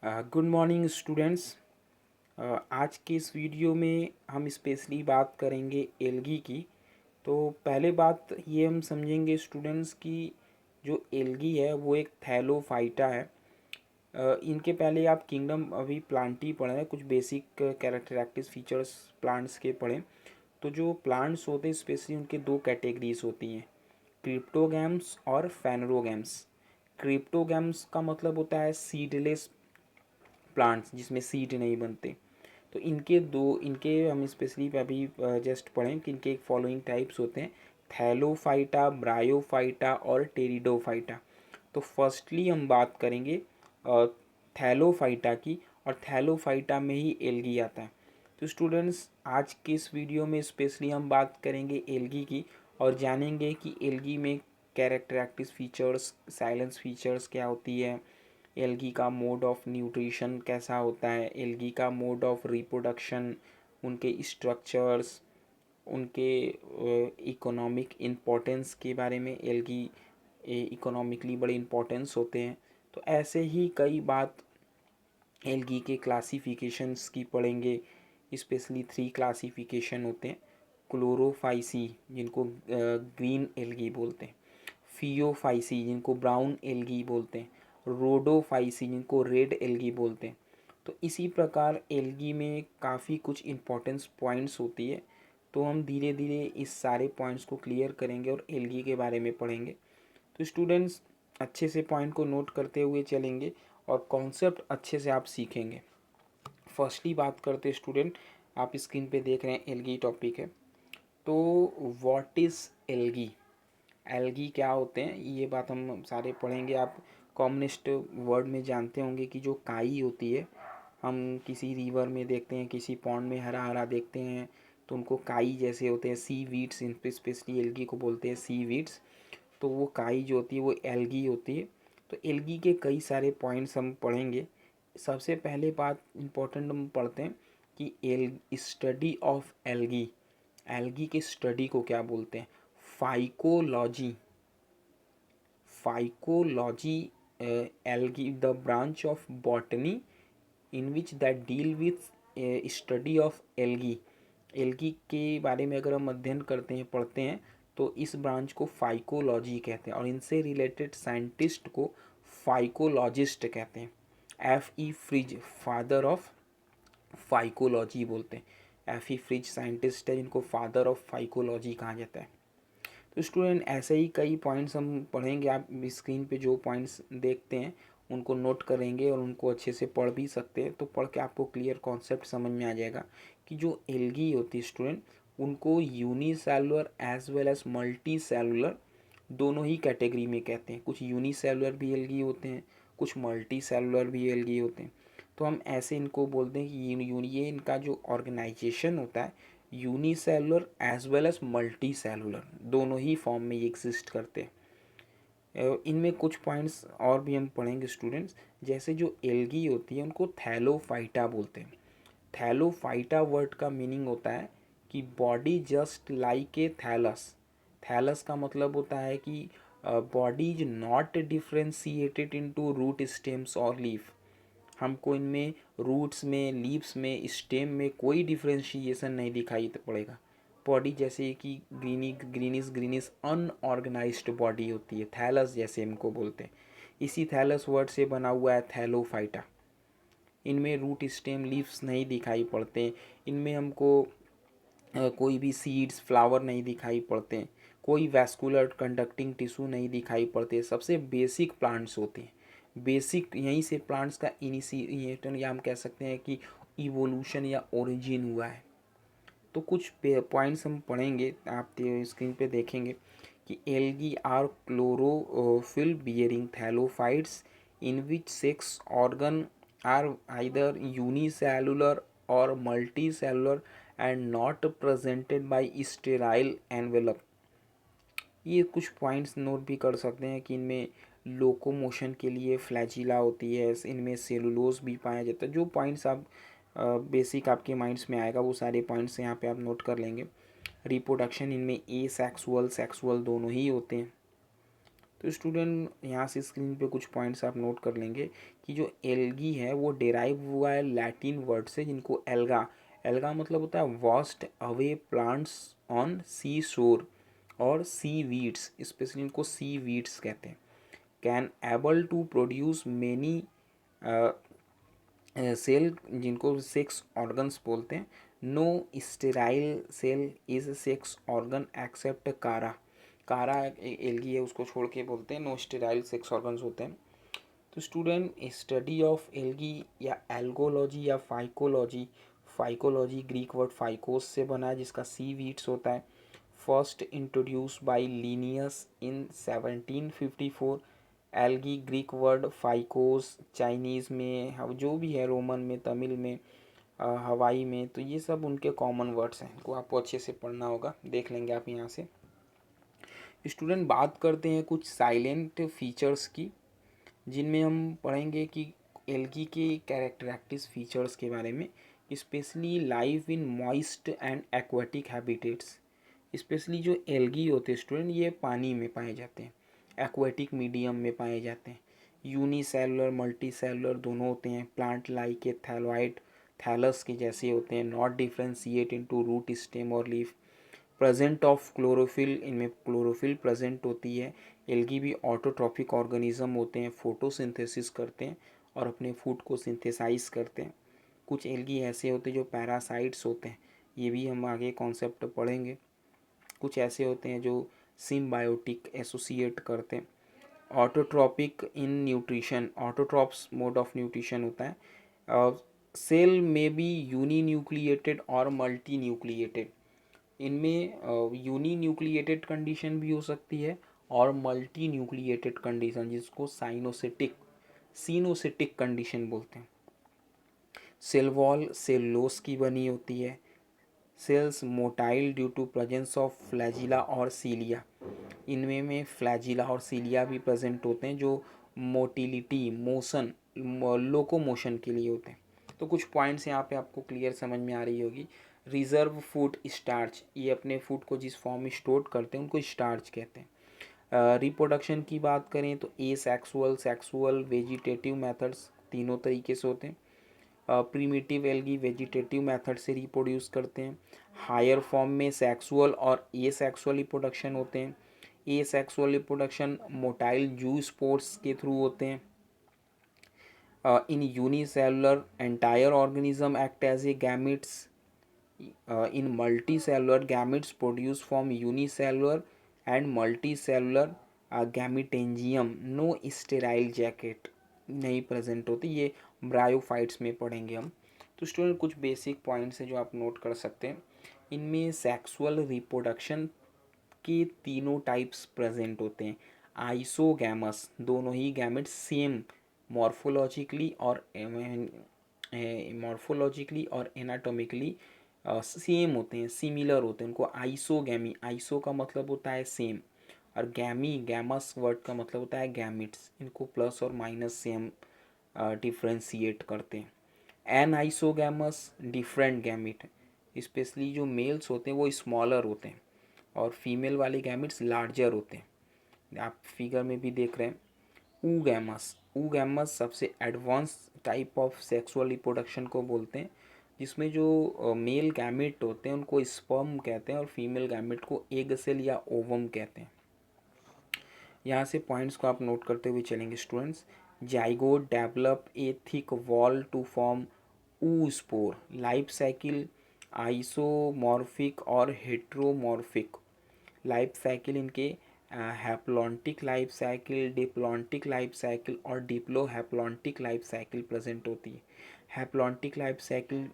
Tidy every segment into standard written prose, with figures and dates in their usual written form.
Good morning students. आज के इस वीडियो में हम स्पेशली बात करेंगे एल्गी की। तो पहले बात ये हम समझेंगे स्टूडेंट्स की जो एल्गी है वो एक थैलोफाइटा है। इनके पहले आप किंगडम अभी प्लांट ही पढ़े हैं, कुछ बेसिक कैरेक्टरिस्टिक्स फीचर्स प्लांट्स के पढ़ें। तो जो प्लांट्स होते हैं स्पेशली उनके दो कैटेगरीज होती हैं, क्रिप्टोगैम्स और फेनरोगैम्स। क्रिप्टोगैम्स का मतलब होता है सीडलेस प्लांट्स जिसमें सीड नहीं बनते। तो इनके हम स्पेशली अभी जस्ट पढ़ें कि इनके फॉलोइंग टाइप्स होते हैं, थैलोफाइटा, ब्रायोफाइटा और टेरिडोफाइटा। तो फर्स्टली हम बात करेंगे थैलोफाइटा की, और थैलोफाइटा में ही एल्गी आता है। तो स्टूडेंट्स आज के इस वीडियो में स्पेशली हम बात करेंगे एल्गी की और जानेंगे कि एल्गी में कैरेक्टरिस्टिक्स फीचर्स, साइलेंस फीचर्स क्या होती है, एल्गी का मोड ऑफ न्यूट्रिशन कैसा होता है, एल्गी का मोड ऑफ रिप्रोडक्शन, उनके स्ट्रक्चर्स, उनके इकोनॉमिक इम्पोर्टेंस के बारे में। एल्गी इकोनॉमिकली बड़े इम्पोर्टेंस होते हैं। तो ऐसे ही कई बात एल्गी के क्लासिफिकेशंस की पढ़ेंगे। स्पेशली 3 क्लासिफिकेशन होते हैं, क्लोरोफाइसी जिनको ग्रीन एल्गी बोलते हैं, फियोफाइसी जिनको ब्राउन एल्गी बोलते हैं, रोडोफाइसी जिनको रेड एल्गी बोलते हैं। तो इसी प्रकार एल्गी में काफ़ी कुछ इम्पोर्टेंस पॉइंट्स होती है। तो हम धीरे धीरे इस सारे पॉइंट्स को क्लियर करेंगे और एल्गी के बारे में पढ़ेंगे। तो स्टूडेंट्स अच्छे से पॉइंट को नोट करते हुए चलेंगे और कॉन्सेप्ट अच्छे से आप सीखेंगे। फर्स्टली बात करते स्टूडेंट, आप स्क्रीन पे देख रहे हैं एल्गी टॉपिक है। तो व्हाट इज़ एल्गी, एल्गी क्या होते हैं, ये बात हम सारे पढ़ेंगे। आप कॉमनेस्ट वर्ड में जानते होंगे कि जो काई होती है, हम किसी रिवर में देखते हैं, किसी पॉन्ड में हरा हरा देखते हैं, तो उनको काई जैसे होते हैं। सी वीड्स, इन पे स्पेशली एल्गी को बोलते हैं सी वीड्स। तो वो काई जो होती है वो एल्गी होती है। तो एल्गी के कई सारे पॉइंट्स हम पढ़ेंगे। सबसे पहले बात इम्पोर्टेंट हम पढ़ते हैं कि L study of algae, algae के स्टडी को क्या बोलते हैं, phycology. Phycology algae the branch of botany in which that deal with study of algae. Algae के बारे में अगर हम अध्ययन करते हैं, पढ़ते हैं, तो इस ब्रांच को फाइकोलॉजी कहते हैं और इनसे रिलेटेड साइंटिस्ट को फाइकोलॉजिस्ट कहते हैं। F.E. Fridge father of phycology बोलते हैं। F.E. फ्रिज साइंटिस्ट है जिनको फादर ऑफ फाइकोलॉजी कहा जाता है। तो स्टूडेंट ऐसे ही कई पॉइंट्स हम पढ़ेंगे। आप स्क्रीन पे जो पॉइंट्स देखते हैं उनको नोट करेंगे और उनको अच्छे से पढ़ भी सकते हैं। तो पढ़ के आपको क्लियर कॉन्सेप्ट समझ में आ जाएगा कि जो एल्गी होती है स्टूडेंट, उनको unicellular as well as multi cellular दोनों ही कैटेगरी में कहते हैं। कुछ यूनिसेलुलर भी एल्गी होते हैं, कुछ मल्टी सेलुलर भी एल्गी होते हैं। तो हम ऐसे इनको बोलते हैं कि ये इनका जो ऑर्गेनाइजेशन होता है unicellular as well as multi cellular दोनों ही फॉर्म में ये एग्जिस्ट करते हैं। इनमें कुछ पॉइंट्स और भी हम पढ़ेंगे स्टूडेंट्स। जैसे जो एल्गी होती है उनको थैलोफाइटा बोलते हैं। थैलोफाइटा वर्ड का मीनिंग होता है कि body just like a thallus. Thallus का मतलब होता है कि body is not differentiated into root, stems और लीफ। हमको इनमें रूट्स में, लीव्स में, स्टेम में कोई डिफ्रेंशिएशन नहीं दिखाई पड़ेगा। बॉडी जैसे कि ग्रीनिश अनऑर्गेनाइज्ड बॉडी होती है, थैलस जैसे इनको बोलते हैं। इसी थैलस वर्ड से बना हुआ है थैलोफाइटा। इनमें रूट, स्टेम, लीव्स नहीं दिखाई पड़ते। इनमें हमको कोई भी सीड्स, फ्लावर नहीं दिखाई पड़ते। कोई वैस्कुलर कंडक्टिंग टिश्यू नहीं दिखाई पड़ते। सबसे बेसिक प्लांट्स होते हैं। बेसिक यहीं से प्लांट्स का इनिशिएशन या हम कह सकते हैं कि इवोल्यूशन या ओरिजिन हुआ है। तो कुछ पॉइंट्स हम पढ़ेंगे, आप स्क्रीन पे देखेंगे कि algae are chlorophyll bearing thallophytes in which sex organ are either unicellular और multicellular and not presented by sterile envelope. ये कुछ पॉइंट्स नोट भी कर सकते हैं कि इनमें लोकोमोशन के लिए फ्लैजिला होती है, इनमें सेलुलोज भी पाया जाता है। जो पॉइंट्स आप बेसिक आपके माइंड्स में आएगा वो सारे पॉइंट्स यहाँ पे आप नोट कर लेंगे। रिप्रोडक्शन इनमें ए सेक्सुअल, सेक्सुअल दोनों ही होते हैं। तो स्टूडेंट यहाँ से स्क्रीन पे कुछ पॉइंट्स आप नोट कर लेंगे कि जो एल्गी है वो डेराइव हुआ है लैटिन वर्ड से, जिनको एल्गा, एल्गा मतलब होता है वास्ट अवे प्लांट्स ऑन सी शोर और सी वीड्स, स्पेशली इनको सी वीड्स कहते हैं। Can able to produce many cell, जिनको सेक्स ऑर्गन्स बोलते हैं। No sterile cell is sex organ except Chara, Chara algae है उसको छोड़ के बोलते हैं नो स्टेराइल सेक्स ऑर्गन्स होते हैं। तो स्टूडेंट स्टडी ऑफ एल्गी या एल्गोलॉजी या phycology, phycology Greek word phykos से बना है जिसका सी वीड्स होता है। First introduce by Linnaeus in 1754। Algae Greek word phykos, Chinese में जो भी है, रोमन में, तमिल में, हवाई में, तो ये सब उनके कॉमन वर्ड्स हैं, इनको आपको अच्छे से पढ़ना होगा, देख लेंगे आप यहाँ से। स्टूडेंट बात करते हैं कुछ साइलेंट फीचर्स की, जिनमें हम पढ़ेंगे कि एल्गी के कैरेक्टरिस्टिक्स फीचर्स के बारे में, specially life in moist and aquatic habitats. Specially जो एल्गी होते हैं स्टूडेंट, ये पानी में पाए जाते हैं, एक्वाटिक मीडियम में पाए जाते हैं। यूनिसेलुलर मल्टीसेलुलर दोनों होते हैं। Plant like a thalloid, thallus के जैसे होते हैं। Not differentiate into root, stem और लीफ। प्रेजेंट ऑफ क्लोरोफिल, इनमें क्लोरोफिल प्रेजेंट होती है। एल्गी भी ऑटोट्रॉफिक ऑर्गेनिज्म होते हैं, फोटोसिंथेसिस करते हैं और अपने फूड को सिंथेसाइज करते हैं। कुछ एल्गी ऐसे होते हैं जो पैरासाइट्स होते हैं, ये भी हम आगे कॉन्सेप्ट पढ़ेंगे। कुछ ऐसे होते हैं जो सिम्बायोटिक एसोसिएट करते हैं। Autotrophic in nutrition, autotrophs mode of nutrition होता है। सेल में बी यूनी न्यूक्लिएटेड और मल्टी न्यूक्लिएटेड, इनमें यूनी न्यूक्लिएटेड कंडीशन भी हो सकती है और मल्टी न्यूक्लिएटेड कंडीशन, जिसको साइनोसिटिक, सीनोसिटिक कंडीशन बोलते हैं। सेल वॉल सेलुलोज की बनी होती है। Cells motile due to presence of flagella और सीलिया, इनमें में फ्लैजिला और सीलिया भी प्रेजेंट होते हैं जो मोटिलिटी, मोशन, लोकोमोशन के लिए होते हैं। तो कुछ पॉइंट्स यहाँ पे आपको क्लियर समझ में आ रही होगी। रिजर्व फूड स्टार्च, ये अपने फूड को जिस फॉर्म में स्टोर करते हैं उनको स्टार्च कहते हैं। रिप्रोडक्शन की बात करें तो ए सेक्सुअल, सेक्सुअल, वेजिटेटिव मेथड्स तीनों तरीके से होते हैं। प्रीमिटिव एल्गी वेजिटेटिव मेथड से रिप्रोड्यूस करते हैं। हायर फॉर्म में सेक्सुअल और ए सेक्सुअल रिप्रोडक्शन होते हैं। Asexual reproduction motile zoospores के थ्रू होते हैं। In unicellular entire organism act as a gametes. In multicellular gametes produce from unicellular and multicellular gametangium. No sterile jacket नहीं present होती, ये bryophytes में पढ़ेंगे हम। तो स्टूडेंट कुछ बेसिक पॉइंट्स हैं जो आप नोट कर सकते हैं। इनमें सेक्सुअल रिप्रोडक्शन के तीनों टाइप्स प्रेजेंट होते हैं। आइसोगैमस, दोनों ही गैमेट्स सेम मॉर्फोलॉजिकली और एनाटॉमिकली सेम होते हैं, सिमिलर होते हैं, उनको आइसोगैमी, आइसो का मतलब होता है सेम, और गैमी, गैमस वर्ड का मतलब होता है गैमिट्स, इनको प्लस और माइनस सेम डिफ्रेंशिएट करते हैं। Anisogamous different gamete, specially जो मेल्स होते हैं वो स्मॉलर होते हैं और फीमेल वाले गैमिट्स लार्जर होते हैं, आप फिगर में भी देख रहे हैं। ऊगैमस, ऊगैमस सबसे advance type of sexual reproduction को बोलते हैं, जिसमें जो मेल गैमेट होते हैं उनको स्पर्म कहते हैं और फीमेल गैमेट को एग सेल या ओवम कहते हैं। यहाँ से पॉइंट्स को आप नोट करते हुए चलेंगे students. Zygote develop a thick wall to form oospore. Life cycle isomorphic और हेट्रोमॉर्फिक। लाइफ साइकिल इनके haplontic life cycle, diplontic life cycle और diplohaplontic life cycle present होती है। हैप्लॉन्टिक लाइफ साइकिल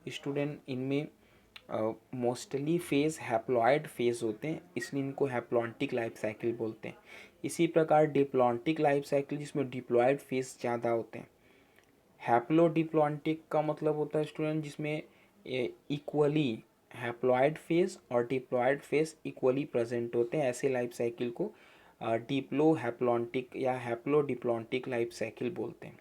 स्टूडेंट इनमें mostly phase haploid phase होते हैं, इसलिए इनको हैप्लॉन्टिक लाइफ साइकिल बोलते हैं। इसी प्रकार डिप्लॉन्टिक लाइफ साइकिल जिसमें डिप्लॉयड फेज ज़्यादा होते हैं। हैप्लोडिप्लॉन्टिक का मतलब होता है स्टूडेंट जिसमें इक्वली हैप्लॉयड फेज और डिप्लॉयड फेज इक्वली प्रेजेंट होते हैं, ऐसे लाइफ साइकिल को डिप्लो हैप्लॉन्टिक या हैप्लोडिप्लॉन्टिक लाइफ साइकिल बोलते हैं।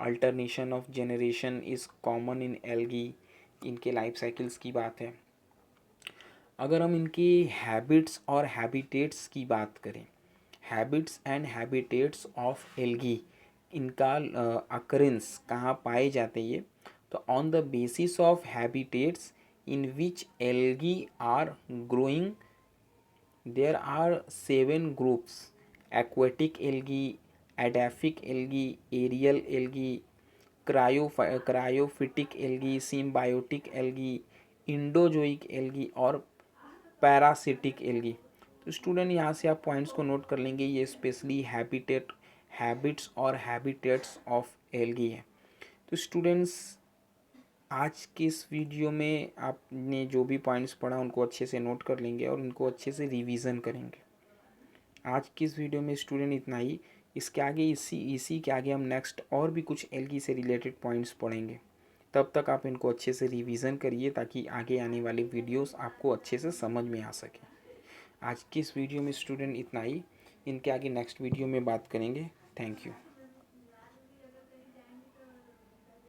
Alternation of generation is common in algae, इनके लाइफ साइकिल्स की बात है। अगर हम इनकी हैबिट्स और हैबिटेट्स की बात करें, habits and habitats of algae, इनका अकरेंस कहाँ पाए जाते हैं। तो on the basis of habitats in which algae are growing there are 7 groups: aquatic algae, edaphic algae, aerial algae, cryophytic algae, symbiotic algae, endozoic algae और parasitic algae. तो student यहाँ से आप पॉइंट्स को नोट कर लेंगे, ये स्पेशली हैबिट्स और हैबिटेट्स ऑफ एल्गी है। तो स्टूडेंट्स आज के इस वीडियो में आपने जो भी पॉइंट्स पढ़ा उनको अच्छे से नोट कर लेंगे और उनको अच्छे से रिवीजन करेंगे। आज की इस वीडियो में स्टूडेंट इतना ही। इसके आगे इसी के आगे हम नेक्स्ट और भी कुछ एल्गी से रिलेटेड पॉइंट्स पढ़ेंगे। तब तक आप इनको अच्छे से रिवीजन करिए ताकि आगे आने वाले वीडियोस आपको अच्छे से समझ में आ सके। आज की इस वीडियो में स्टूडेंट इतना ही। इनके आगे नेक्स्ट वीडियो में बात करेंगे। Thank you.